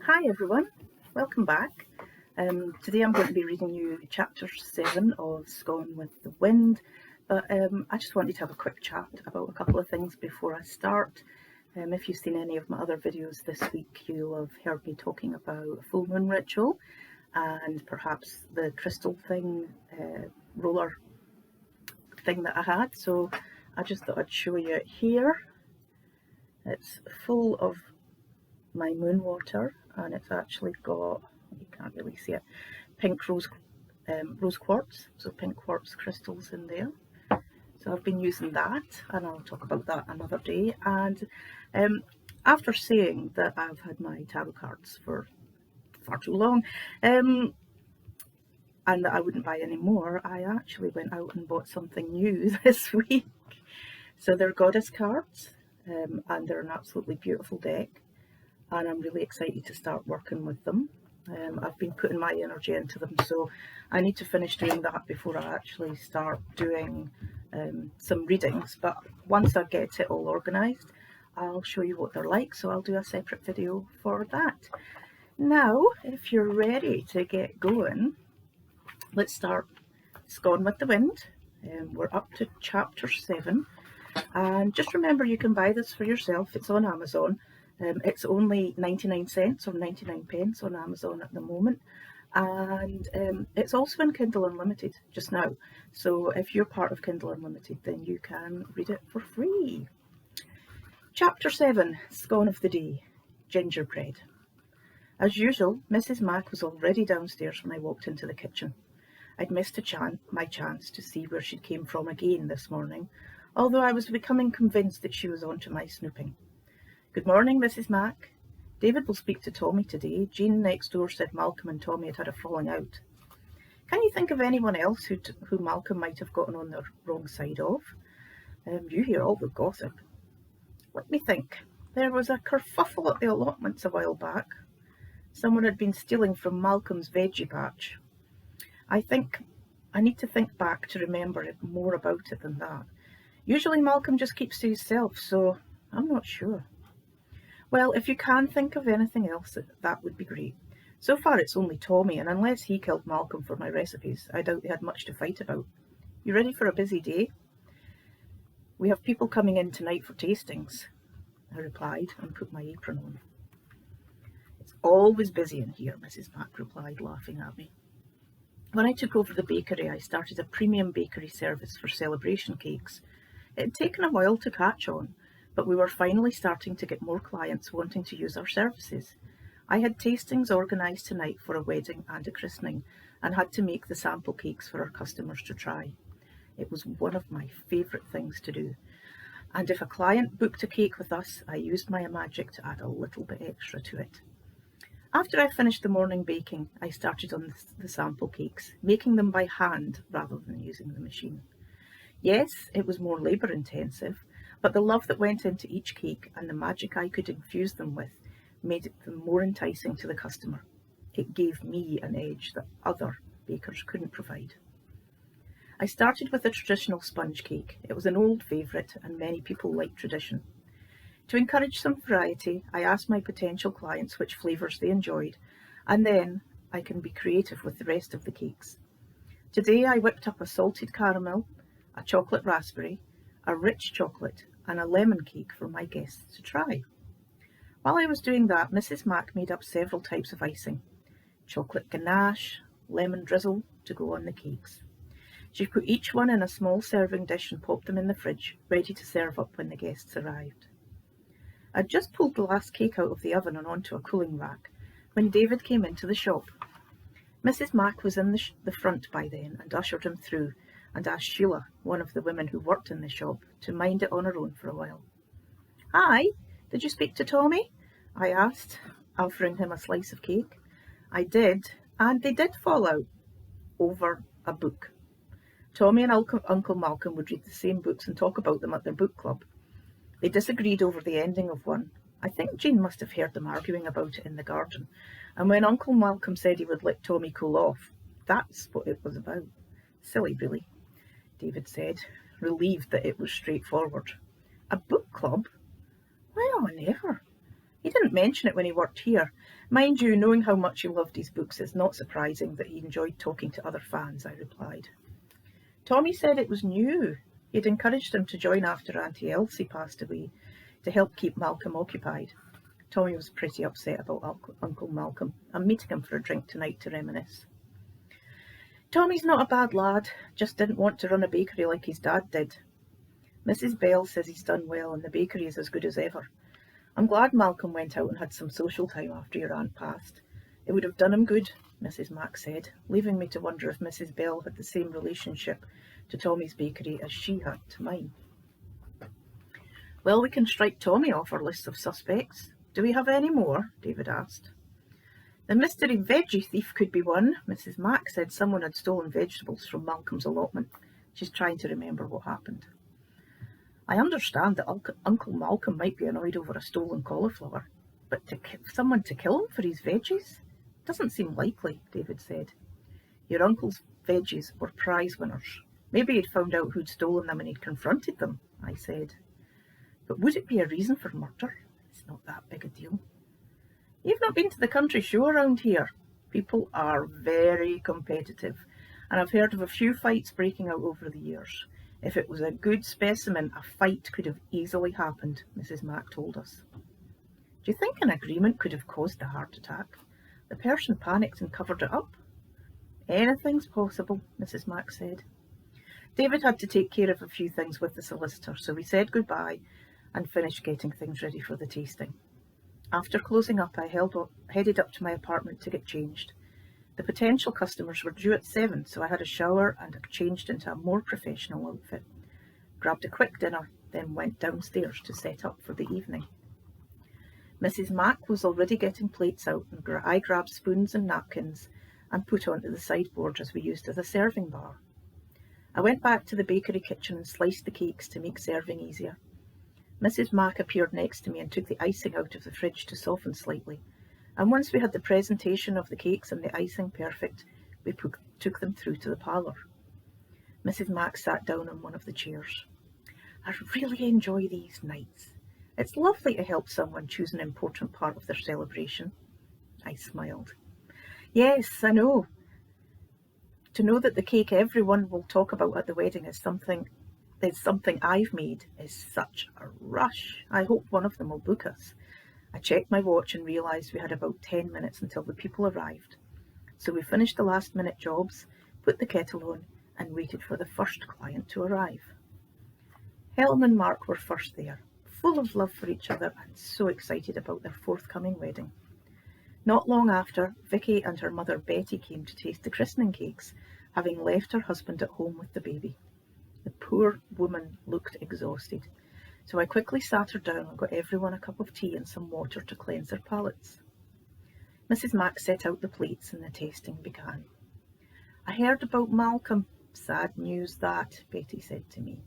Hi everyone, welcome back. Today I'm going to be reading you chapter 7 of Scone with the Wind, but I just wanted to have a quick chat about a couple of things before I start. If you've seen any of my other videos this week, you'll have heard me talking about a full moon ritual and perhaps the crystal thing, roller thing that I had, so I just thought I'd show you it here. It's full of my moon water, and it's actually got, you can't really see it, pink rose quartz, so pink quartz crystals in there. So I've been using that, and I'll talk about that another day. And after saying that I've had my tarot cards for far too long, and that I wouldn't buy any more, I actually went out and bought something new this week. So they're goddess cards, and they're an absolutely beautiful deck. And I'm really excited to start working with them. I've been putting my energy into them, so I need to finish doing that before I actually start doing some readings. But once I get it all organised, I'll show you what they're like, so I'll do a separate video for that. Now, if you're ready to get going, let's start Scone with the Wind. We're up to chapter 7, and just remember you can buy this for yourself. It's on Amazon. It's only 99 cents or 99 pence on Amazon at the moment, and it's also in Kindle Unlimited just now, so if you're part of Kindle Unlimited then you can read it for free. Chapter 7, Scone of the Day, Gingerbread. As usual, Mrs. Mac was already downstairs when I walked into the kitchen. I'd missed my chance to see where she came from again this morning, although I was becoming convinced that she was on to my snooping. Good morning, Mrs. Mac. David will speak to Tommy today. Jean next door said Malcolm and Tommy had a falling out. Can you think of anyone else who Malcolm might have gotten on the wrong side of? You hear all the gossip. Let me think. There was a kerfuffle at the allotments a while back. Someone had been stealing from Malcolm's veggie patch. I think I need to think back to remember more about it than that. Usually Malcolm just keeps to himself, so I'm not sure. Well, if you can think of anything else, that would be great. So far it's only Tommy, and unless he killed Malcolm for my recipes, I doubt they had much to fight about. You ready for a busy day? We have people coming in tonight for tastings, I replied and put my apron on. It's always busy in here, Mrs. Mac replied, laughing at me. When I took over the bakery, I started a premium bakery service for celebration cakes. It had taken a while to catch on, but we were finally starting to get more clients wanting to use our services. I had tastings organised tonight for a wedding and a christening, and had to make the sample cakes for our customers to try. It was one of my favourite things to do, and if a client booked a cake with us, I used my magic to add a little bit extra to it. After I finished the morning baking, I started on the sample cakes, making them by hand rather than using the machine. Yes, it was more labour intensive, but the love that went into each cake and the magic I could infuse them with made them more enticing to the customer. It gave me an edge that other bakers couldn't provide. I started with a traditional sponge cake. It was an old favourite and many people like tradition. To encourage some variety, I asked my potential clients which flavours they enjoyed, and then I can be creative with the rest of the cakes. Today I whipped up a salted caramel, a chocolate raspberry, a rich chocolate and a lemon cake for my guests to try. While I was doing that, Mrs. Mac made up several types of icing. Chocolate ganache, lemon drizzle to go on the cakes. She put each one in a small serving dish and popped them in the fridge, ready to serve up when the guests arrived. I'd just pulled the last cake out of the oven and onto a cooling rack when David came into the shop. Mrs. Mac was in the front by then and ushered him through, and asked Sheila, one of the women who worked in the shop, to mind it on her own for a while. Hi, did you speak to Tommy? I asked, offering him a slice of cake. I did, and they did fall out over a book. Tommy and Uncle Malcolm would read the same books and talk about them at their book club. They disagreed over the ending of one. I think Jean must have heard them arguing about it in the garden, and when Uncle Malcolm said he would let Tommy cool off, that's what it was about. Silly, really, David said, relieved that it was straightforward. A book club? Well, never. He didn't mention it when he worked here. Mind you, knowing how much he loved his books, it's not surprising that he enjoyed talking to other fans, I replied. Tommy said it was new. He'd encouraged him to join after Auntie Elsie passed away to help keep Malcolm occupied. Tommy was pretty upset about Uncle Malcolm. I'm meeting him for a drink tonight to reminisce. Tommy's not a bad lad, just didn't want to run a bakery like his dad did. Mrs. Bell says he's done well and the bakery is as good as ever. I'm glad Malcolm went out and had some social time after your aunt passed. It would have done him good, Mrs. Mack said, leaving me to wonder if Mrs. Bell had the same relationship to Tommy's bakery as she had to mine. Well, we can strike Tommy off our list of suspects. Do we have any more? David asked. The mystery veggie thief could be one. Mrs. Mack said someone had stolen vegetables from Malcolm's allotment. She's trying to remember what happened. I understand that Uncle Malcolm might be annoyed over a stolen cauliflower, but someone to kill him for his veggies? Doesn't seem likely, David said. Your uncle's veggies were prize winners. Maybe he'd found out who'd stolen them and he'd confronted them, I said. But would it be a reason for murder? It's not that big a deal. You've not been to the country show around here. People are very competitive, and I've heard of a few fights breaking out over the years. If it was a good specimen, a fight could have easily happened, Mrs. Mack told us. Do you think an agreement could have caused the heart attack? The person panicked and covered it up. Anything's possible, Mrs. Mack said. David had to take care of a few things with the solicitor, so we said goodbye and finished getting things ready for the tasting. After closing up, I headed up to my apartment to get changed. The potential customers were due at 7, so I had a shower and changed into a more professional outfit. Grabbed a quick dinner, then went downstairs to set up for the evening. Mrs. Mack was already getting plates out, and I grabbed spoons and napkins and put onto the sideboard as we used as a serving bar. I went back to the bakery kitchen and sliced the cakes to make serving easier. Mrs. Mack appeared next to me and took the icing out of the fridge to soften slightly, and once we had the presentation of the cakes and the icing perfect, we took them through to the parlour. Mrs. Mack sat down on one of the chairs. I really enjoy these nights. It's lovely to help someone choose an important part of their celebration. I smiled. Yes, I know. To know that the cake everyone will talk about at the wedding is something I've made is such a rush. I hope one of them will book us. I checked my watch and realised we had about 10 minutes until the people arrived. So we finished the last minute jobs, put the kettle on, and waited for the first client to arrive. Helen and Mark were first there, full of love for each other and so excited about their forthcoming wedding. Not long after, Vicky and her mother Betty came to taste the christening cakes, having left her husband at home with the baby. The poor woman looked exhausted, so I quickly sat her down and got everyone a cup of tea and some water to cleanse their palates. Mrs. Mack set out the plates and the tasting began. I heard about Malcolm. Sad news that, Betty said to me.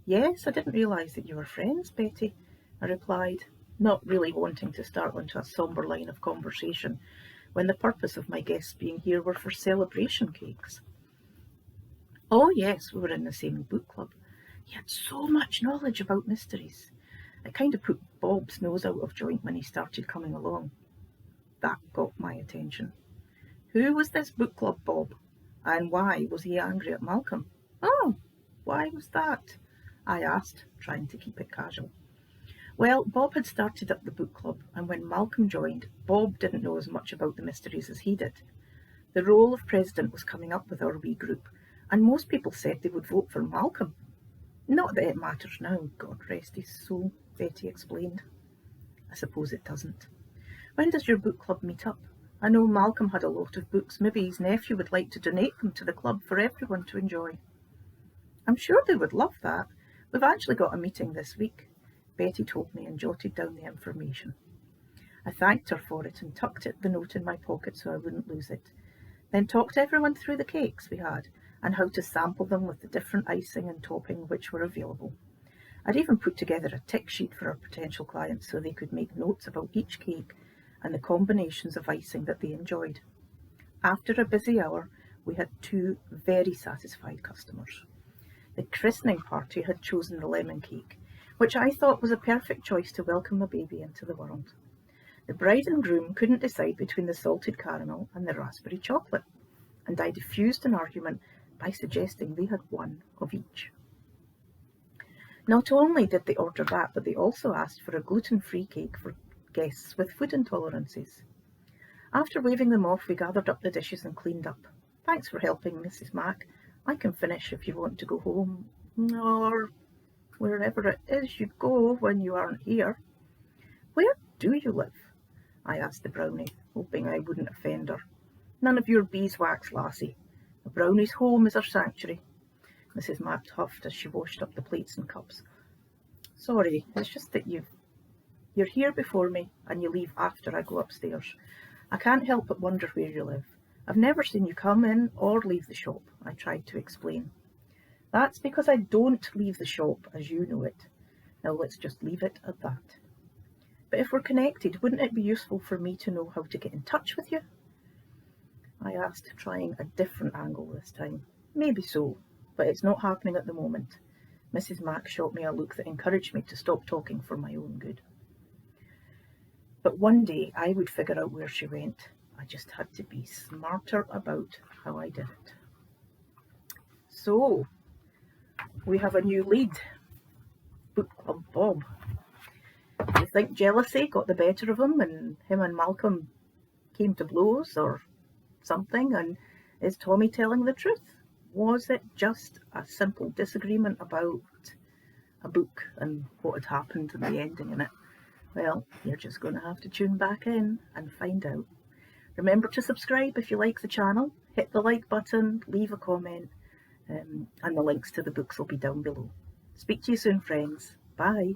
Yes, I didn't realise that you were friends, Betty, I replied, not really wanting to start onto a sombre line of conversation when the purpose of my guests being here were for celebration cakes. Oh yes, we were in the same book club. He had so much knowledge about mysteries. It kind of put Bob's nose out of joint when he started coming along. That got my attention. Who was this book club Bob? And why was he angry at Malcolm? Oh, why was that? I asked, trying to keep it casual. Well, Bob had started up the book club, and when Malcolm joined, Bob didn't know as much about the mysteries as he did. The role of president was coming up with our wee group, and most people said they would vote for Malcolm. Not that it matters now, God rest his soul, Betty explained. I suppose it doesn't. When does your book club meet up? I know Malcolm had a lot of books. Maybe his nephew would like to donate them to the club for everyone to enjoy. I'm sure they would love that. We've actually got a meeting this week, Betty told me and jotted down the information. I thanked her for it and tucked the note in my pocket so I wouldn't lose it, then talked everyone through the cakes we had and how to sample them with the different icing and topping which were available. I'd even put together a tick sheet for our potential clients so they could make notes about each cake and the combinations of icing that they enjoyed. After a busy hour, we had 2 very satisfied customers. The christening party had chosen the lemon cake, which I thought was a perfect choice to welcome a baby into the world. The bride and groom couldn't decide between the salted caramel and the raspberry chocolate, and I diffused an argument by suggesting they had one of each. Not only did they order that, but they also asked for a gluten-free cake for guests with food intolerances. After waving them off, we gathered up the dishes and cleaned up. Thanks for helping, Mrs. Mac. I can finish if you want to go home, or wherever it is you go when you aren't here. Where do you live? I asked the brownie, hoping I wouldn't offend her. None of your beeswax, lassie. A brownie's home is her sanctuary. Mrs. Mac huffed as she washed up the plates and cups. Sorry, it's just that you're here before me and you leave after I go upstairs. I can't help but wonder where you live. I've never seen you come in or leave the shop, I tried to explain. That's because I don't leave the shop as you know it. Now let's just leave it at that. But if we're connected, wouldn't it be useful for me to know how to get in touch with you? I asked, trying a different angle this time. Maybe so, but it's not happening at the moment. Mrs. Mac shot me a look that encouraged me to stop talking for my own good. But one day I would figure out where she went. I just had to be smarter about how I did it. So, we have a new lead. Book Club Bob. Do you think jealousy got the better of him and Malcolm came to blows or something? And is Tommy telling the truth? Was it just a simple disagreement about a book and what had happened and the ending in it? Well, you're just going to have to tune back in and find out. Remember to subscribe if you like the channel, hit the like button, leave a comment, and the links to the books will be down below. Speak to you soon, friends. Bye.